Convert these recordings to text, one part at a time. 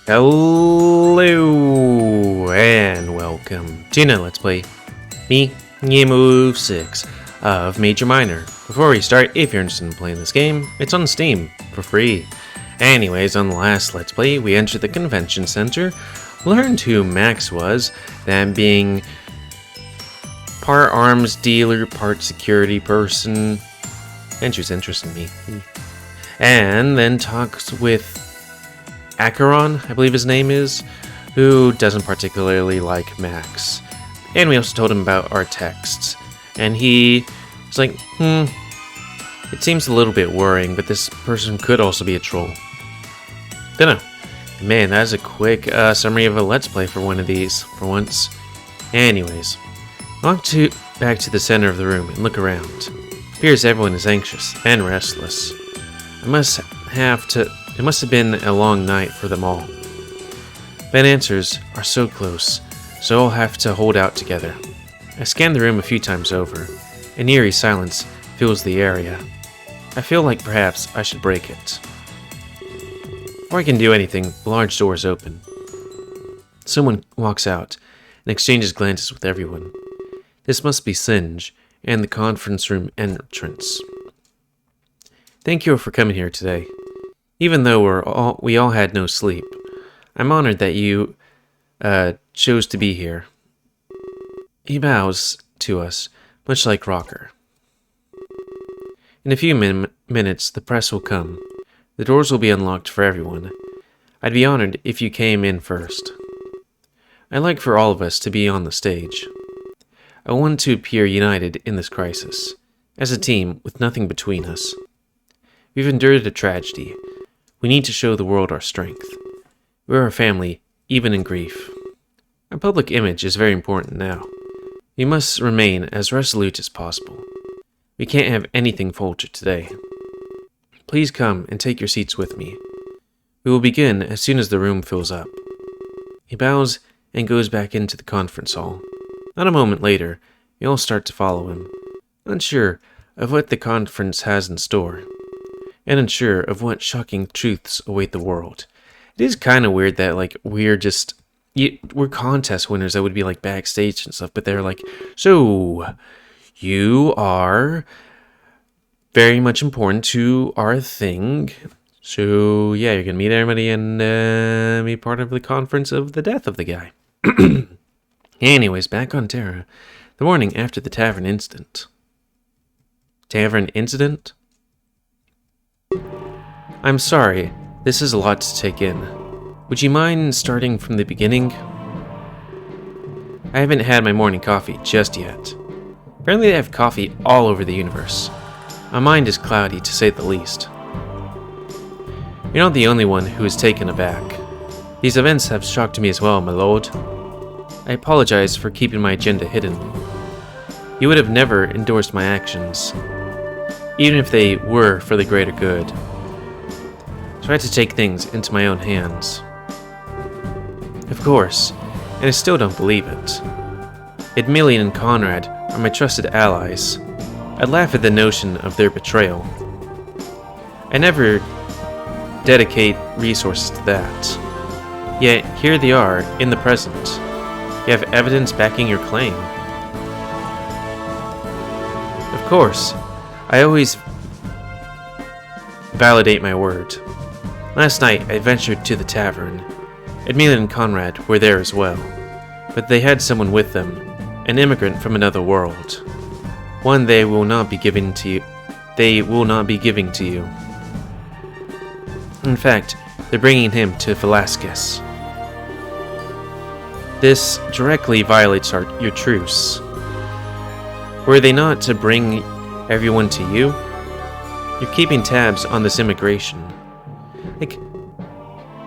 Hello and welcome to another Let's Play. Me, GamerWolfSix of Major Minor. Before we start, if you're interested in playing this game, it's on Steam for free. Anyways, on the last Let's Play, we entered the convention center, learned who Max was, then being part arms dealer, part security person, and she was interested in me. And then talks with Acheron, I believe his name is, who doesn't particularly like Max. And we also told him about our texts. And he was like, it seems a little bit worrying, but this person could also be a troll. Dunno. Man, that is a quick summary of a Let's Play for one of these, for once. Anyways, walk back to the center of the room and look around. It appears everyone is anxious and restless. It must have been a long night for them all. Bad answers are so close, so I'll have to hold out together. I scanned the room a few times over. An eerie silence fills the area. I feel like perhaps I should break it. Before I can do anything, the large door is open. Someone walks out and exchanges glances with everyone. This must be Singe and the conference room entrance. Thank you for coming here today. Even though we all had no sleep, I'm honored that you chose to be here. He bows to us, much like Rocker. In a few minutes, the press will come. The doors will be unlocked for everyone. I'd be honored if you came in first. I'd like for all of us to be on the stage. I want to appear united in this crisis, as a team with nothing between us. We've endured a tragedy. We need to show the world our strength. We're a family, even in grief. Our public image is very important now. We must remain as resolute as possible. We can't have anything falter today. Please come and take your seats with me. We will begin as soon as the room fills up. He bows and goes back into the conference hall. Not a moment later, we all start to follow him, unsure of what the conference has in store, and unsure of what shocking truths await the world. It is kind of weird that, like, we're contest winners that would be, like, backstage and stuff, but they're like, so, you are very much important to our thing, so, yeah, you're gonna meet everybody and be part of the conference of the death of the guy. Anyways, back on Terra, the morning after the tavern incident. Tavern incident? I'm sorry, this is a lot to take in. Would you mind starting from the beginning? I haven't had my morning coffee just yet. Apparently they have coffee all over the universe. My mind is cloudy, to say the least. You're not the only one who is taken aback. These events have shocked me as well, my lord. I apologize for keeping my agenda hidden. You would have never endorsed my actions, even if they were for the greater good. So I had to take things into my own hands. Of course, and I still don't believe it. Emilian and Conrad are my trusted allies. I'd laugh at the notion of their betrayal. I never dedicate resources to that. Yet, here they are, in the present. You have evidence backing your claim. Of course, I always validate my word. Last night, I ventured to the tavern. Emilian and Conrad were there as well, but they had someone with them, an immigrant from another world. One they will not be giving to you. In fact, they're bringing him to Velasquez. This directly violates your truce. Were they not to bring everyone to you? You're keeping tabs on this immigration. Like,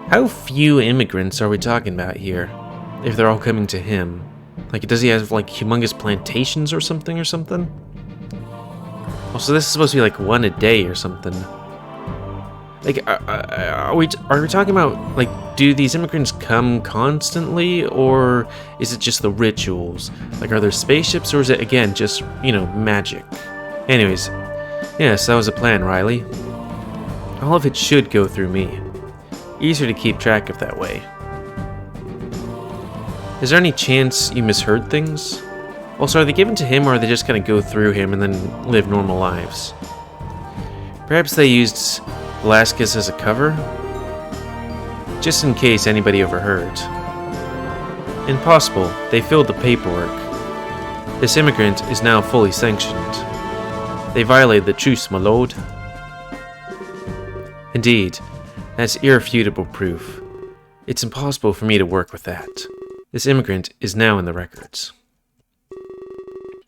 how few immigrants are we talking about here? If they're all coming to him. Like, does he have, like, humongous plantations or something? Also, this is supposed to be, like, one a day or something. Like, are we talking about, like, do these immigrants come constantly, or is it just the rituals? Like, are there spaceships, or is it, again, just, you know, magic? Anyways, yes, that was a plan, Riley. All of it should go through me. Easier to keep track of that way. Is there any chance you misheard things? Also, are they given to him or are they just gonna go through him and then live normal lives? Perhaps they used Velasquez as a cover? Just in case anybody overheard. Impossible, they filled the paperwork. This immigrant is now fully sanctioned. They violated the truce, my lord. Indeed, that's irrefutable proof. It's impossible for me to work with that. This immigrant is now in the records.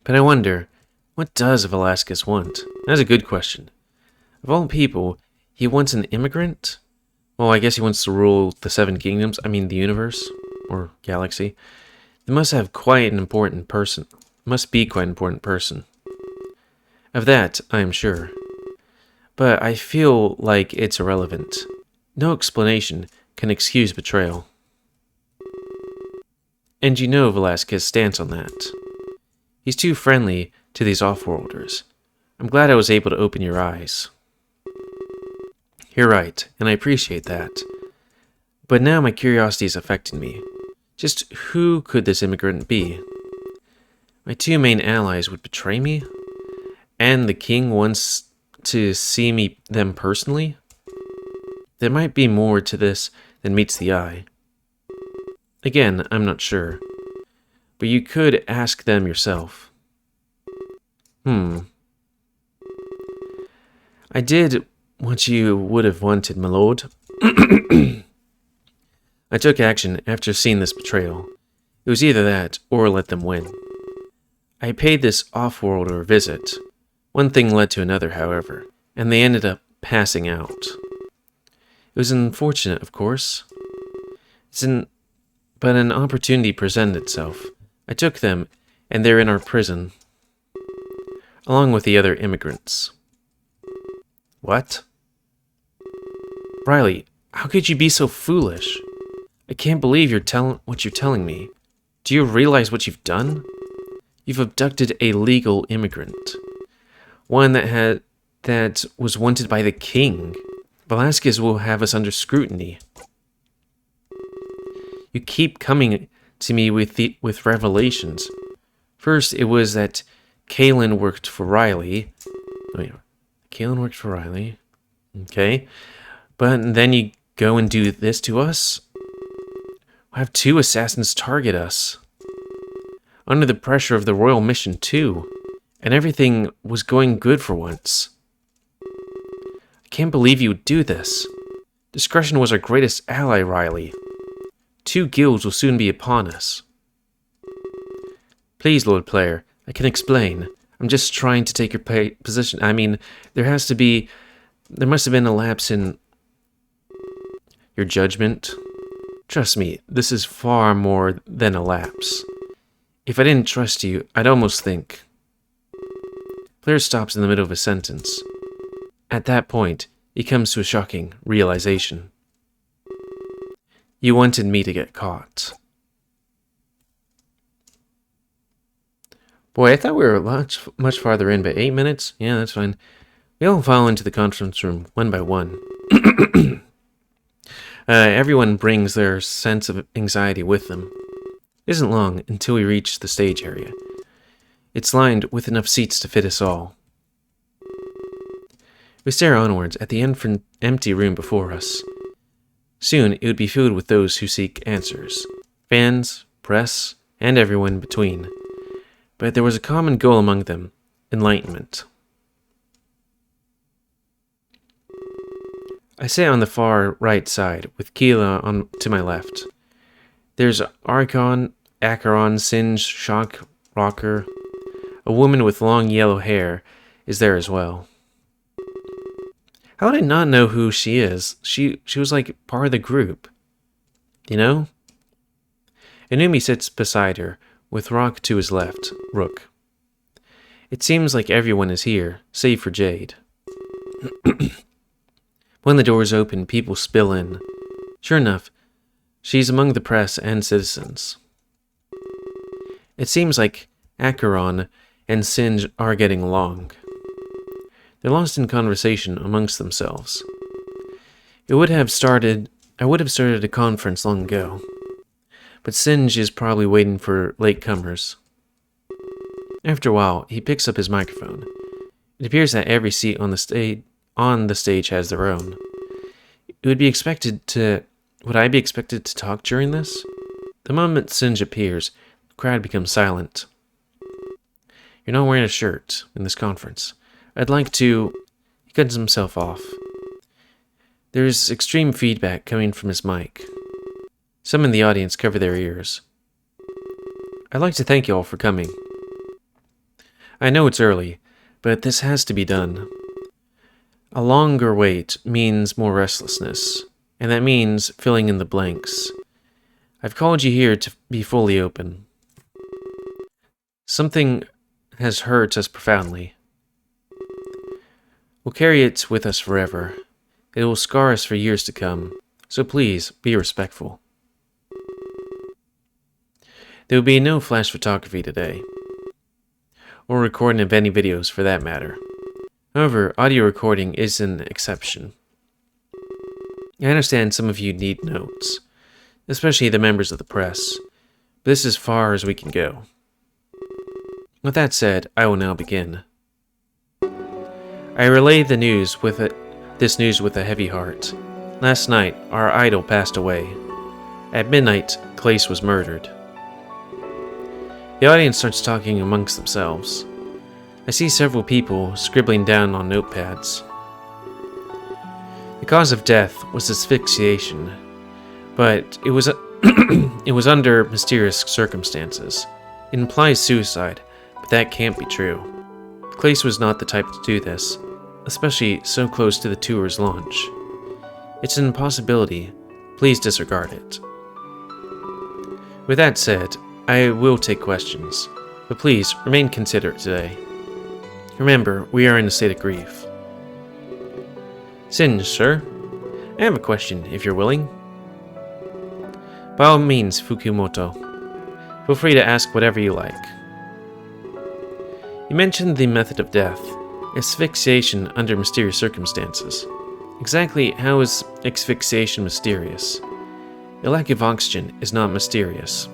But I wonder, what does Velasquez want? That's a good question. Of all people, he wants an immigrant? Well, I guess he wants to rule the Seven Kingdoms, the universe, or galaxy. They must have quite an important person. Must be quite an important person. Of that, I am sure. But I feel like it's irrelevant. No explanation can excuse betrayal. And you know Velasquez's stance on that. He's too friendly to these off-worlders. I'm glad I was able to open your eyes. You're right, and I appreciate that. But now my curiosity is affecting me. Just who could this immigrant be? My two main allies would betray me? And the king wants to see them personally? There might be more to this than meets the eye. Again, I'm not sure. But you could ask them yourself. I did what you would have wanted, my lord. I took action after seeing this betrayal. It was either that, or let them win. I paid this off-worlder a visit. One thing led to another, however, and they ended up passing out. It was unfortunate, of course. But an opportunity presented itself. I took them, and they're in our prison, along with the other immigrants. What? Riley, how could you be so foolish? I can't believe what you're telling me. Do you realize what you've done? You've abducted a legal immigrant. One that was wanted by the king. Velasquez will have us under scrutiny. You keep coming to me with revelations. First, it was that Kalen worked for Riley. Kalen worked for Riley. Okay. But then you go and do this to us? We'll have two assassins target us. Under the pressure of the royal mission, too. And everything was going good for once. I can't believe you would do this. Discretion was our greatest ally, Riley. 2 guilds will soon be upon us. Please, Lord Player, I can explain. I'm just trying to take your position. There must have been a lapse in your judgment. Trust me, this is far more than a lapse. If I didn't trust you, I'd almost think. Player stops in the middle of a sentence. At that point, he comes to a shocking realization. You wanted me to get caught. Boy, I thought we were much farther in, but 8 minutes? Yeah, that's fine. We all file into the conference room, one by one. Everyone brings their sense of anxiety with them. It isn't long until we reach the stage area. It's lined with enough seats to fit us all. We stare onwards at the empty room before us. Soon it would be filled with those who seek answers. Fans, press, and everyone in between. But there was a common goal among them: enlightenment. I sit on the far right side, with Keela to my left. There's Acheron, Singe, Shock, Rocker. A woman with long yellow hair is there as well. How did I not know who she is? She was like part of the group. You know? Inumi sits beside her, with Rock to his left, Rook. It seems like everyone is here, save for Jade. When the doors open, people spill in. Sure enough, she's among the press and citizens. It seems like Acheron and Singe are getting along. They're lost in conversation amongst themselves. It would have started I would have started a conference long ago, but Singe is probably waiting for latecomers. After a while, he picks up his microphone. It appears that every seat on the stage has their own. Would I be expected to talk during this? The moment Singe appears, the crowd becomes silent. You're not wearing a shirt in this conference. I'd like to... He cuts himself off. There's extreme feedback coming from his mic. Some in the audience cover their ears. I'd like to thank you all for coming. I know it's early, but this has to be done. A longer wait means more restlessness, and that means filling in the blanks. I've called you here to be fully open. Something has hurt us profoundly. We'll carry it with us forever. It will scar us for years to come, so please be respectful. There will be no flash photography today, or recording of any videos for that matter. However, audio recording is an exception. I understand some of you need notes, especially the members of the press, but this is as far as we can go. With that said, I will now begin. I relay this news with a heavy heart. Last night, our idol passed away. At midnight, Clace was murdered. The audience starts talking amongst themselves. I see several people scribbling down on notepads. The cause of death was asphyxiation, but it was it was under mysterious circumstances. It implies suicide, but that can't be true. Clace was not the type to do this, especially so close to the tour's launch. It's an impossibility. Please disregard it. With that said, I will take questions, but please remain considerate today. Remember, we are in a state of grief. Singe, sir, I have a question, if you're willing. By all means, Fukumoto. Feel free to ask whatever you like. You mentioned the method of death, asphyxiation under mysterious circumstances. Exactly how is asphyxiation mysterious? A lack of oxygen is not mysterious.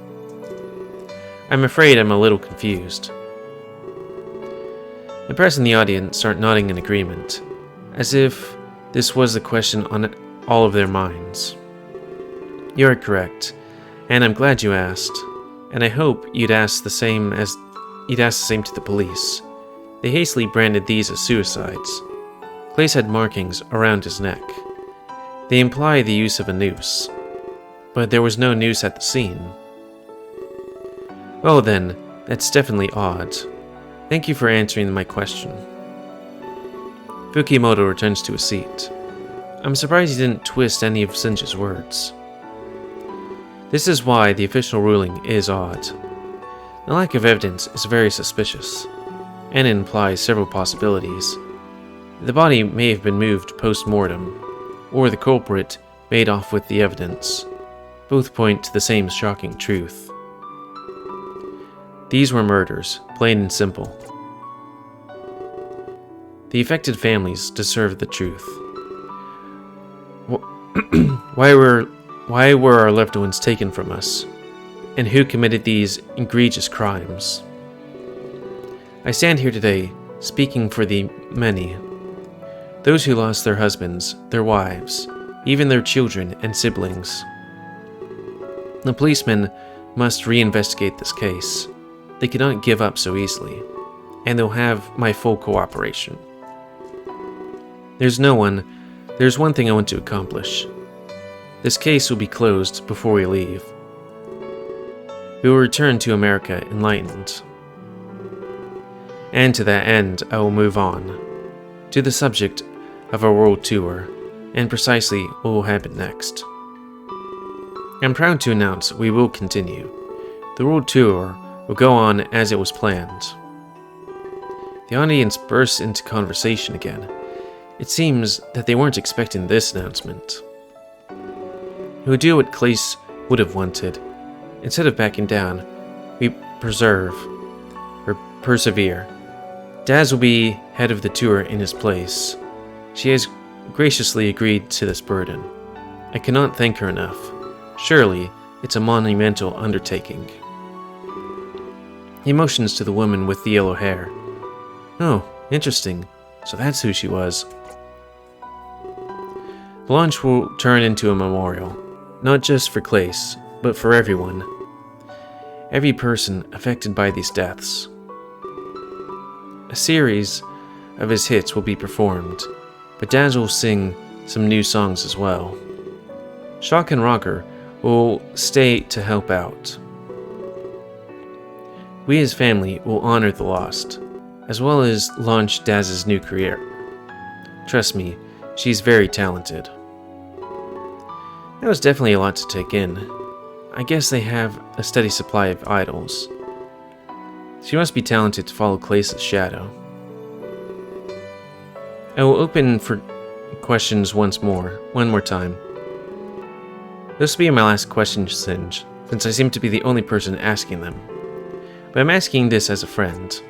I'm afraid I'm a little confused. The press and the audience start nodding in agreement, as if this was the question on all of their minds. You're correct, and I'm glad you asked, and I hope you'd ask the same to the police. They hastily branded these as suicides. Clace had markings around his neck. They imply the use of a noose, but there was no noose at the scene. Well then, that's definitely odd. Thank you for answering my question. Fukumoto returns to his seat. I'm surprised he didn't twist any of Singe's words. This is why the official ruling is odd. The lack of evidence is very suspicious, and it implies several possibilities. The body may have been moved post-mortem, or the culprit made off with the evidence. Both point to the same shocking truth. These were murders, plain and simple. The affected families deserve the truth. Why were our loved ones taken from us? And who committed these egregious crimes? I stand here today, speaking for the many. Those who lost their husbands, their wives, even their children and siblings. The policemen must reinvestigate this case. They cannot give up so easily, and they'll have my full cooperation. There's one thing I want to accomplish. This case will be closed before we leave. We will return to America enlightened. And to that end, I will move on to the subject of our world tour, and precisely what will happen next. I'm proud to announce we will continue. The world tour will go on as it was planned. The audience bursts into conversation again. It seems that they weren't expecting this announcement. We will do what Clace would have wanted. Instead of backing down, we persevere. Daz will be head of the tour in his place. She has graciously agreed to this burden. I cannot thank her enough. Surely, it's a monumental undertaking. He motions to the woman with the yellow hair. Oh, interesting. So that's who she was. The launch will turn into a memorial, not just for Clace, but for everyone. Every person affected by these deaths. A series of his hits will be performed, but Daz will sing some new songs as well. Shock and Rocker will stay to help out. We as family will honor the lost, as well as launch Daz's new career. Trust me, she's very talented. That was definitely a lot to take in. I guess they have a steady supply of idols. She must be talented to follow Clace's shadow. I will open for questions one more time. This will be my last question, Singe, since I seem to be the only person asking them. But I'm asking this as a friend.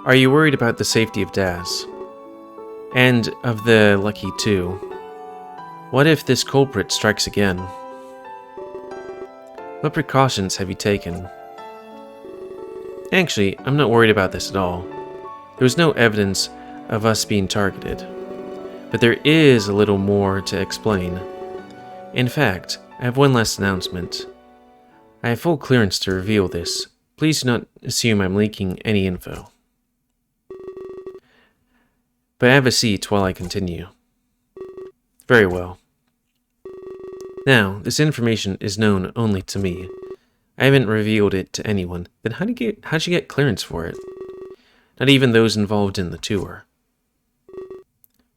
Are you worried about the safety of Daz? And of the Lucky too? What if this culprit strikes again? What precautions have you taken? Actually, I'm not worried about this at all. There was no evidence of us being targeted. But there is a little more to explain. In fact, I have one last announcement. I have full clearance to reveal this. Please do not assume I'm leaking any info. But have a seat while I continue. Very well. Now, this information is known only to me. I haven't revealed it to anyone. Then how'd you get clearance for it? Not even those involved in the tour.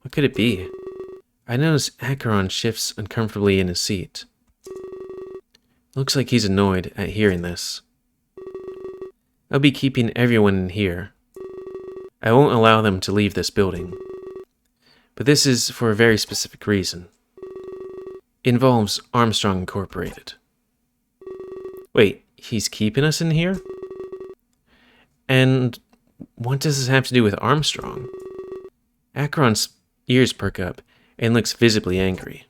What could it be? I notice Acheron shifts uncomfortably in his seat. Looks like he's annoyed at hearing this. I'll be keeping everyone in here. I won't allow them to leave this building. But this is for a very specific reason. It involves Armstrong Incorporated. Wait, he's keeping us in here? And what does this have to do with Armstrong? Acheron's ears perk up and looks visibly angry.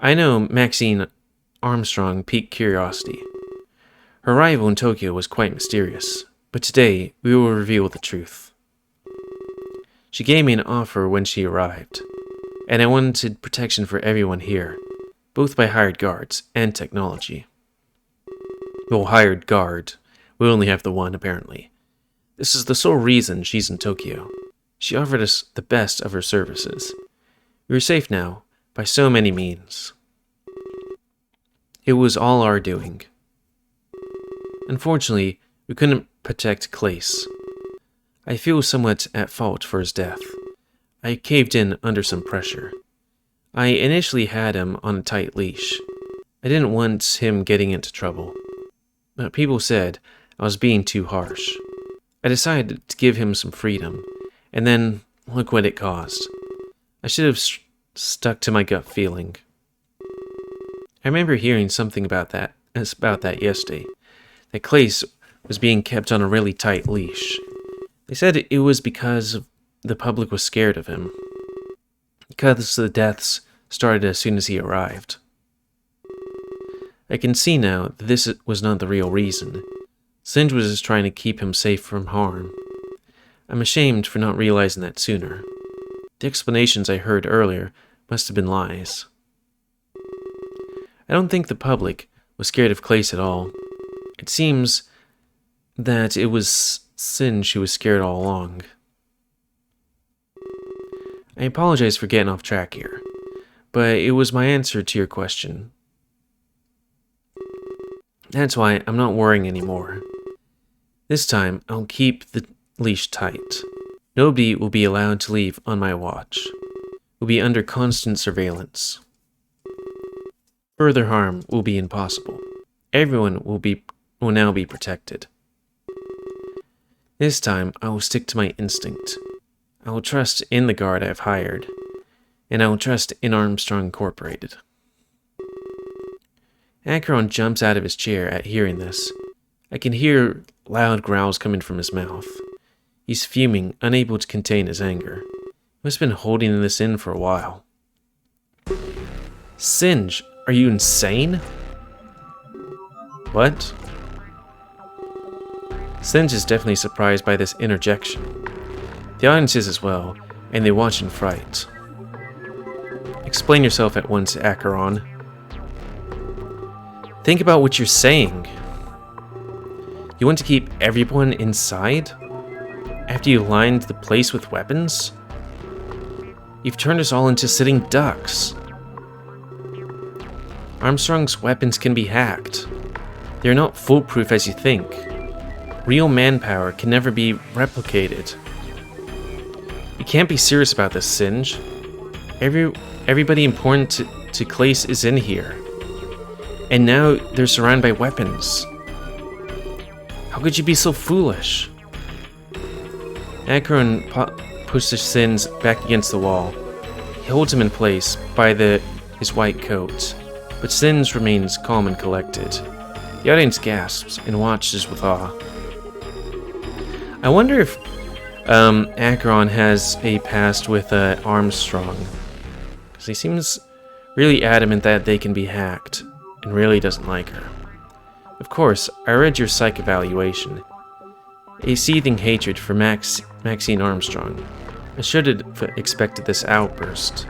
I know Maxine Armstrong piqued curiosity. Her arrival in Tokyo was quite mysterious, but today we will reveal the truth. She gave me an offer when she arrived, and I wanted protection for everyone here, both by hired guards and technology. Well, hired guard. We only have the one, apparently. This is the sole reason she's in Tokyo. She offered us the best of her services. We are safe now, by so many means. It was all our doing. Unfortunately, we couldn't protect Clace. I feel somewhat at fault for his death. I caved in under some pressure. I initially had him on a tight leash. I didn't want him getting into trouble. But people said I was being too harsh. I decided to give him some freedom, and then look what it caused. I should have stuck to my gut feeling. I remember hearing something about that yesterday. That Clace was being kept on a really tight leash. They said it was because the public was scared of him. Because the deaths started as soon as he arrived. I can see now that this was not the real reason. Singe was just trying to keep him safe from harm. I'm ashamed for not realizing that sooner. The explanations I heard earlier must have been lies. I don't think the public was scared of Clace at all. It seems that it was Singe who was scared all along. I apologize for getting off track here, but it was my answer to your question. That's why I'm not worrying anymore. This time, I'll keep the leash tight. Nobody will be allowed to leave on my watch. We'll be under constant surveillance. Further harm will be impossible. Everyone will now be protected. This time, I will stick to my instinct. I will trust in the guard I have hired, and I will trust in Armstrong Incorporated. Acheron jumps out of his chair at hearing this. I can hear loud growls coming from his mouth. He's fuming, unable to contain his anger. Must have been holding this in for a while. Singe, are you insane? What? Singe is definitely surprised by this interjection. The audience is as well, and they watch in fright. Explain yourself at once, Acheron. Think about what you're saying. You want to keep everyone inside? After you lined the place with weapons? You've turned us all into sitting ducks. Armstrong's weapons can be hacked. They're not foolproof as you think. Real manpower can never be replicated. You can't be serious about this, Singe. Everybody important to Clace is in here. And now they're surrounded by weapons. How could you be so foolish? Acheron pushes Singe back against the wall. He holds him in place by his white coat, but Singe remains calm and collected. The audience gasps and watches with awe. I wonder if Acheron has a past with Armstrong, because he seems really adamant that they can be hacked, and really doesn't like her. Of course, I read your psych evaluation. A seething hatred for Maxine Armstrong. I should have expected this outburst.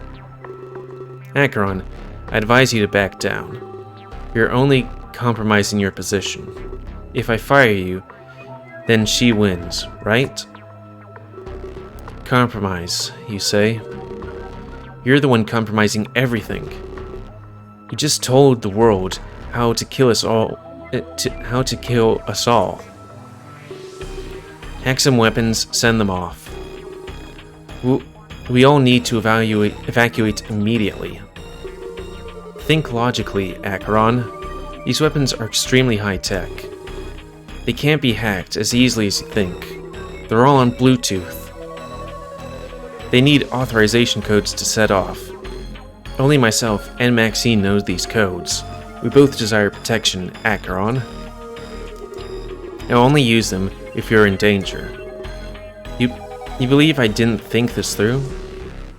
Acheron, I advise you to back down. You're only compromising your position. If I fire you, then she wins, right? Compromise, you say? You're the one compromising everything. You just told the world how to kill us all. How to kill us all. Hack some weapons, send them off. We all need to evacuate immediately. Think logically, Acheron. These weapons are extremely high-tech. They can't be hacked as easily as you think. They're all on Bluetooth. They need authorization codes to set off. Only myself and Maxine knows these codes. We both desire protection, Acheron. Now only use them if you're in danger. You believe I didn't think this through?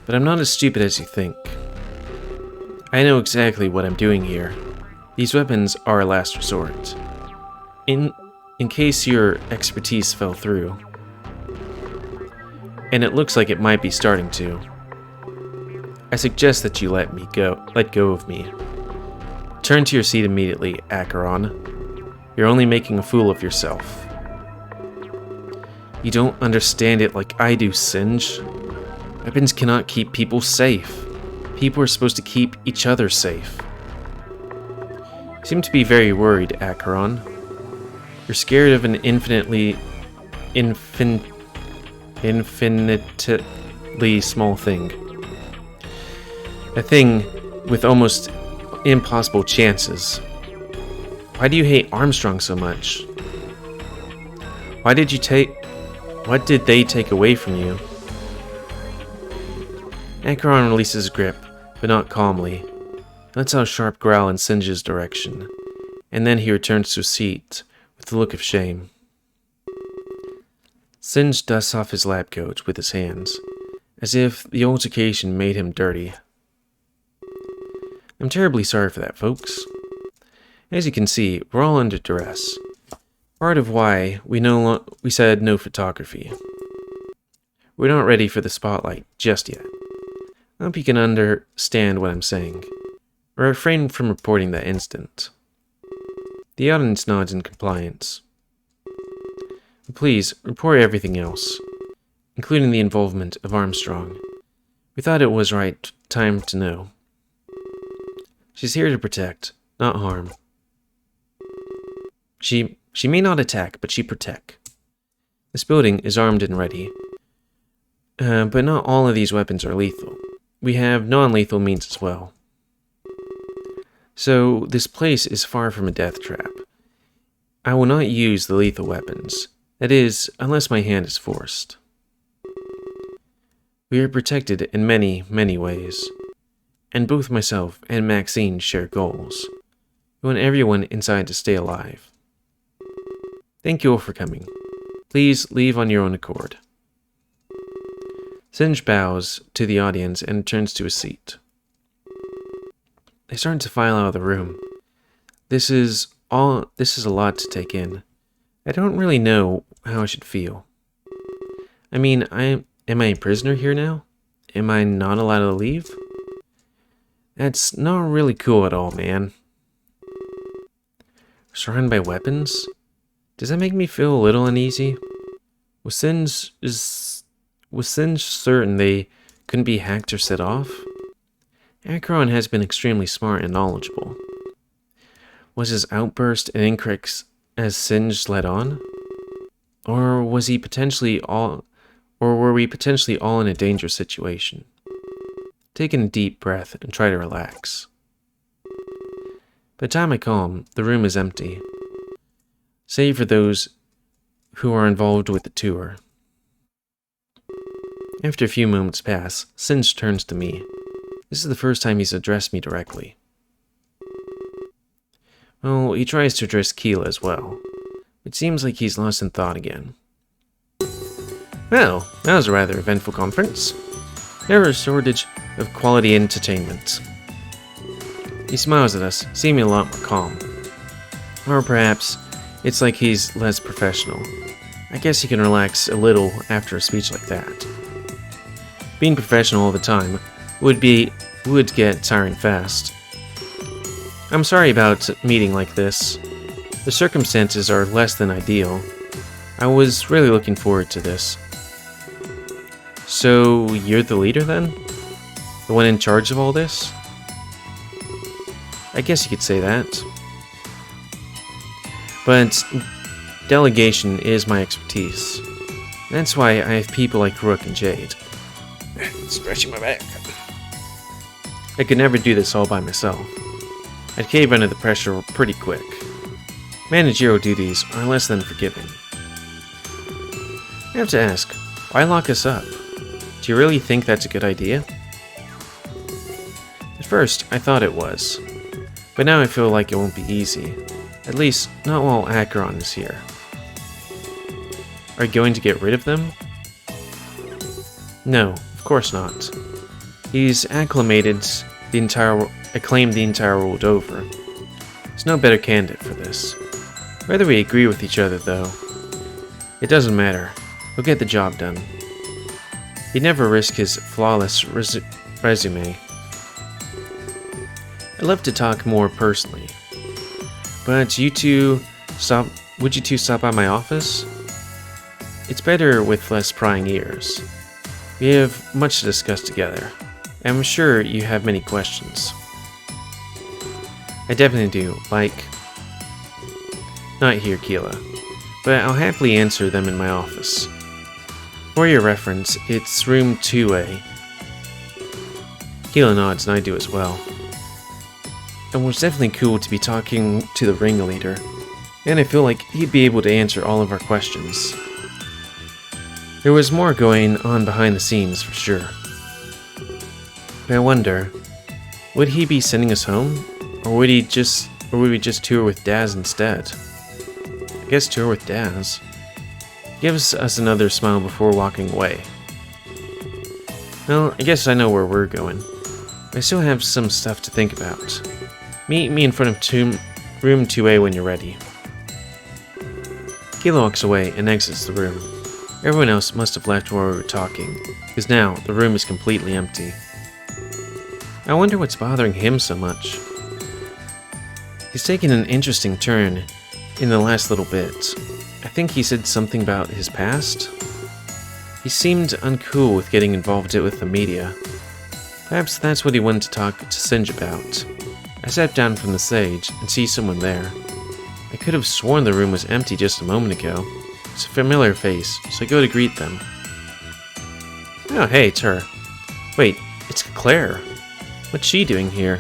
But I'm not as stupid as you think. I know exactly what I'm doing here. These weapons are a last resort. In case your expertise fell through. And it looks like it might be starting to. I suggest that you let go of me. Turn to your seat immediately, Acheron. You're only making a fool of yourself. You don't understand it like I do, Singe. Weapons cannot keep people safe. People are supposed to keep each other safe. You seem to be very worried, Acheron. You're scared of an infinitely small thing. A thing with almost impossible chances. Why do you hate Armstrong so much? What did they take away from you? Acheron releases his grip, but not calmly. Lets out a sharp growl in Singe's direction, and then he returns to his seat with a look of shame. Singe dusts off his lab coat with his hands, as if the altercation made him dirty. I'm terribly sorry for that, folks. As you can see, we're all under duress. Part of why we said no photography. We're not ready for the spotlight just yet. I hope you can understand what I'm saying. Or refrain from reporting that instant. The audience nods in compliance. But please, report everything else, including the involvement of Armstrong. We thought it was right time to know. She's here to protect, not harm. She may not attack, but she protect. This building is armed and ready. But not all of these weapons are lethal. We have non-lethal means as well. So, this place is far from a death trap. I will not use the lethal weapons. That is, unless my hand is forced. We are protected in many, many ways. And both myself and Maxine share goals. We want everyone inside to stay alive. Thank you all for coming. Please leave on your own accord. Singe bows to the audience and turns to his seat. They start to file out of the room. This is a lot to take in. I don't really know how I should feel. I mean, am I a prisoner here now? Am I not allowed to leave? That's not really cool at all, man. Surrounded by weapons? Does that make me feel a little uneasy? Was Singe certain they couldn't be hacked or set off? Acheron has been extremely smart and knowledgeable. Was his outburst and incorrect as Singe led on? Or were we potentially all in a dangerous situation? Taking a deep breath and try to relax. By the time I calm, the room is empty, save for those who are involved with the tour. After a few moments pass, Singe turns to me. This is the first time he's addressed me directly. Well, he tries to address Keela as well. It seems like he's lost in thought again. Well, that was a rather eventful conference. Never a shortage of quality entertainment. He smiles at us, seeming a lot more calm. Or perhaps it's like he's less professional. I guess he can relax a little after a speech like that. Being professional all the time would get tiring fast. I'm sorry about a meeting like this. The circumstances are less than ideal. I was really looking forward to this. So, you're the leader then? The one in charge of all this? I guess you could say that. But delegation is my expertise. That's why I have people like Rook and Jade. Stretching my back. I could never do this all by myself. I'd cave under the pressure pretty quick. Managerial duties are less than forgiving. I have to ask, why lock us up? Do you really think that's a good idea? At first, I thought it was. But now I feel like it won't be easy. At least, not while Acheron is here. Are you going to get rid of them? No, of course not. He's acclaimed the entire world over. There's no better candidate for this. Whether we agree with each other, though, it doesn't matter. He'll get the job done. He'd never risk his flawless resume. I'd love to talk more personally, but would you two stop by my office? It's better with less prying ears. We have much to discuss together, and I'm sure you have many questions. I definitely do, not here, Keela, but I'll happily answer them in my office. For your reference, it's room 2A. Keela nods and I do as well. It was definitely cool to be talking to the ringleader, and I feel like he'd be able to answer all of our questions. There was more going on behind the scenes for sure. But I wonder, would he be sending us home? Or would we just tour with Daz instead? I guess tour with Daz. Gives us another smile before walking away. Well, I guess I know where we're going. I still have some stuff to think about. Meet me in front of room 2A when you're ready. Keela walks away and exits the room. Everyone else must have left while we were talking, because now the room is completely empty. I wonder what's bothering him so much. He's taken an interesting turn in the last little bit. I think he said something about his past. He seemed uncool with getting involved with the media. Perhaps that's what he wanted to talk to Singe about. I sat down from the stage and see someone there. I could have sworn the room was empty just a moment ago. It's a familiar face, so I go to greet them. Oh, hey, it's her. Wait, it's Eclair. What's she doing here?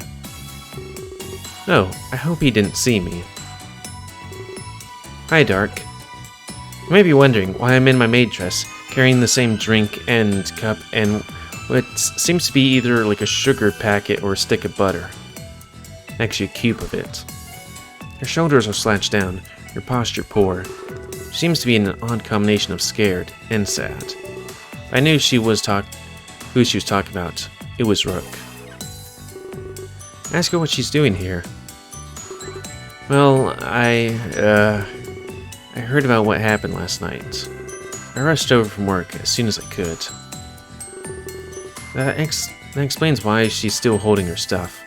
Oh, I hope he didn't see me. Hi, Dark. You may be wondering why I'm in my maid dress, carrying the same drink and cup and what seems to be either like a sugar packet or a stick of butter. Actually, a cube of it. Her shoulders are slouched down, her posture poor. She seems to be in an odd combination of scared and sad. I knew she was who she was talking about. It was Rook. Ask her what she's doing here. Well, I heard about what happened last night. I rushed over from work as soon as I could. That explains why she's still holding her stuff.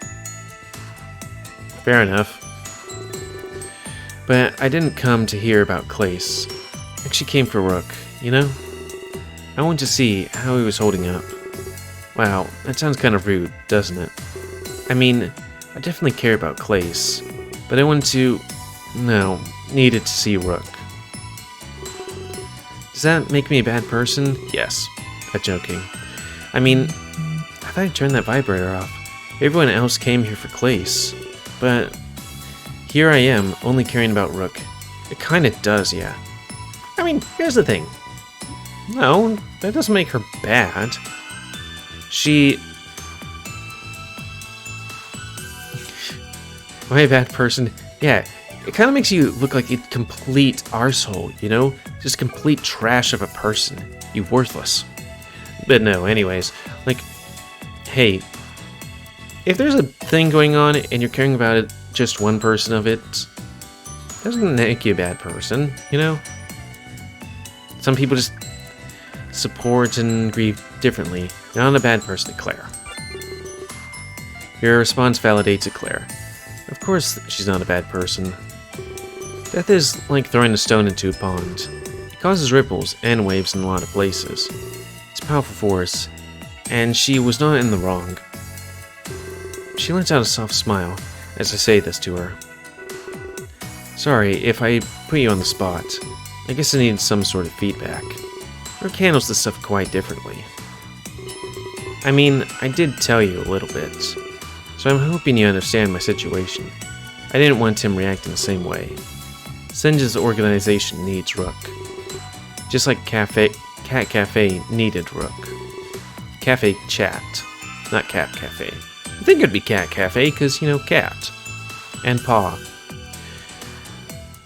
Fair enough. But I didn't come to hear about Clace. I actually came for Rook, you know? I wanted to see how he was holding up. Wow, that sounds kind of rude, doesn't it? I mean, I definitely care about Clace, but I wanted to... needed to see Rook. Does that make me a bad person? Yes. I'm joking. I mean, I thought I turned that vibrator off. Everyone else came here for Clace, but here I am, only caring about Rook. It kinda does, yeah. I mean, here's the thing. No, that doesn't make her bad. Am I a bad person? Yeah, it kind of makes you look like a complete arsehole, you know? Just complete trash of a person. You worthless. But no, anyways, like, hey, if there's a thing going on and you're caring about it, just one person of it, doesn't make you a bad person, you know? Some people just support and grieve differently. You're not a bad person, Eclair. Your response validates Eclair. Of course she's not a bad person. Death is like throwing a stone into a pond. It causes ripples and waves in a lot of places. It's a powerful force, and she was not in the wrong. She lets out a soft smile as I say this to her. Sorry if I put you on the spot. I guess I needed some sort of feedback. Rook handles this stuff quite differently. I mean, I did tell you a little bit, so I'm hoping you understand my situation. I didn't want him reacting the same way. Singe's organization needs Rook. Just like Cat Cafe needed Rook. Cafe Chat, not Cat Cafe. I think it'd be Cat Cafe, because, you know, cat. And Paw.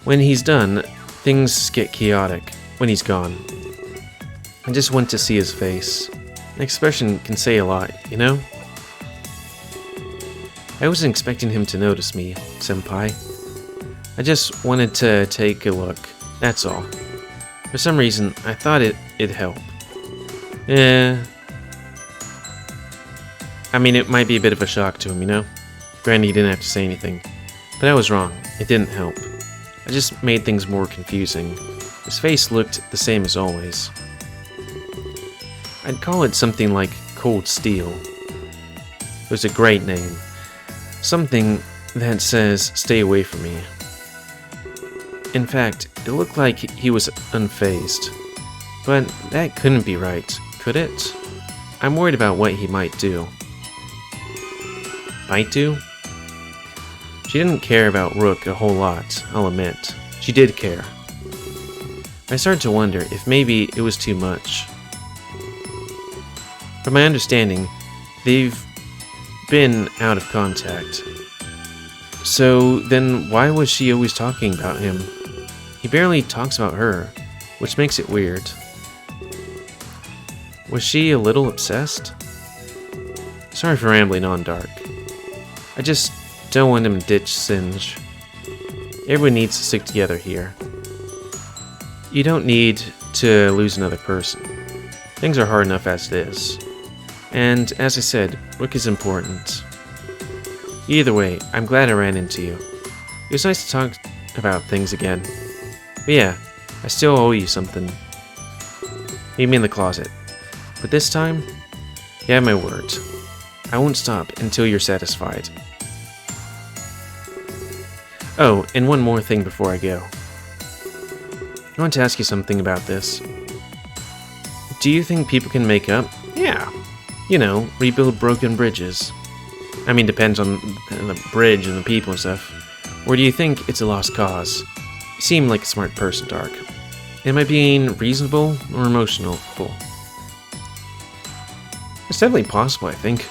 When he's done, things get chaotic. When he's gone. I just want to see his face. An expression can say a lot, you know? I wasn't expecting him to notice me, senpai. I just wanted to take a look, that's all. For some reason, I thought it'd help. I mean, it might be a bit of a shock to him, you know? Granted, he didn't have to say anything. But I was wrong. It didn't help. I just made things more confusing. His face looked the same as always. I'd call it something like Cold Steel. It was a great name. Something that says, stay away from me. In fact, it looked like he was unfazed. But that couldn't be right, could it? I'm worried about what he might do. Might do? She didn't care about Rook a whole lot, I'll admit. She did care. I started to wonder if maybe it was too much. From my understanding, they've been out of contact. So then why was she always talking about him? He barely talks about her, which makes it weird. Was she a little obsessed? Sorry for rambling on, Dark. I just don't want him to ditch Singe. Everyone needs to stick together here. You don't need to lose another person. Things are hard enough as it is. And as I said, Rook is important. Either way, I'm glad I ran into you. It was nice to talk about things again. But yeah, I still owe you something. Meet me in the closet. But this time, you have my word. I won't stop until you're satisfied. Oh, and one more thing before I go. I want to ask you something about this. Do you think people can make up? Yeah. You know, rebuild broken bridges. I mean, depends on the bridge and the people and stuff. Or do you think it's a lost cause? You seem like a smart person, Dark. Am I being reasonable or emotional? It's definitely possible, I think.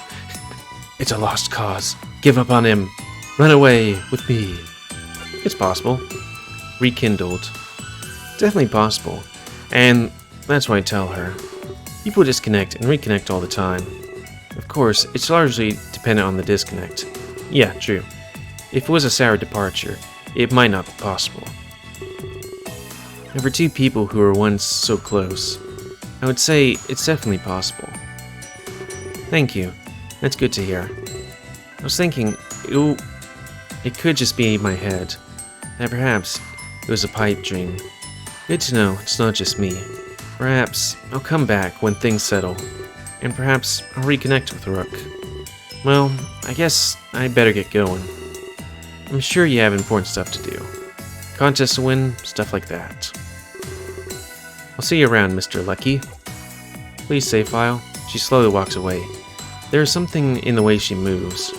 It's a lost cause. Give up on him. Run away with me. It's possible. Rekindled. Definitely possible. And that's why I tell her. People disconnect and reconnect all the time. Of course, it's largely dependent on the disconnect. Yeah, true. If it was a sour departure, it might not be possible. And for two people who were once so close, I would say it's definitely possible. Thank you. That's good to hear. I was thinking, it could just be my head. And perhaps it was a pipe dream. Good to know it's not just me. Perhaps I'll come back when things settle. And perhaps I'll reconnect with Rook. Well, I guess I better get going. I'm sure you have important stuff to do. Contest to win, stuff like that. I'll see you around, Mr. Lucky. Please save file. She slowly walks away. There is something in the way she moves.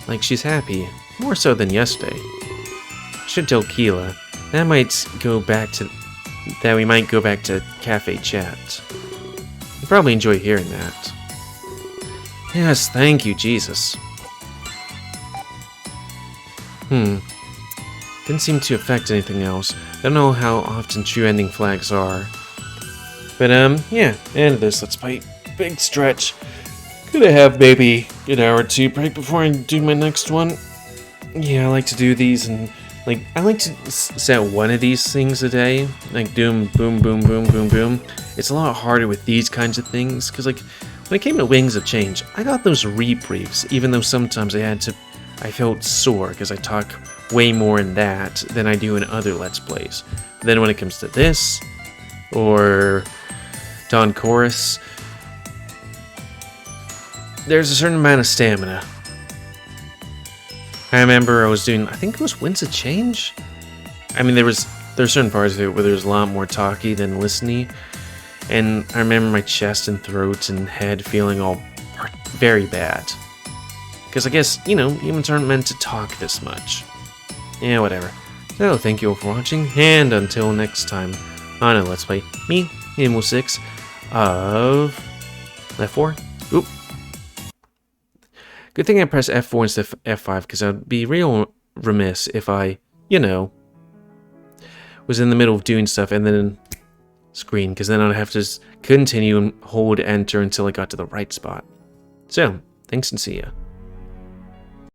Like she's happy, more so than yesterday. I should tell Keela. That we might go back to cafe chat. You probably enjoy hearing that. Yes, thank you, Jesus. Didn't seem to affect anything else. Don't know how often true ending flags are. But yeah, end of this Let's Play. Big stretch. Gonna have maybe an hour or two break before I do my next one. Yeah, I like to do these, and like I like to set one of these things a day. Like doom, boom, boom, boom, boom, boom. It's a lot harder with these kinds of things, because like when it came to Wings of Change, I got those reprieves, even though sometimes I felt sore because I talk way more in that than I do in other Let's Plays. But then when it comes to this, or Dawn Chorus, there's a certain amount of stamina. I remember I was doing, I think it was Winds of Change? I mean, there's certain parts of it where there's a lot more talky than listening, and I remember my chest and throat and head feeling all very bad. Because I guess, you know, humans aren't meant to talk this much. Yeah, whatever. So, thank you all for watching, and until next time on a Let's Play, me, GamerWolfSix, of F4. Oop. Good thing I pressed F4 instead of F5, because I'd be real remiss if I, you know, was in the middle of doing stuff and then screen, because then I'd have to just continue and hold enter until I got to the right spot. So, thanks and see ya.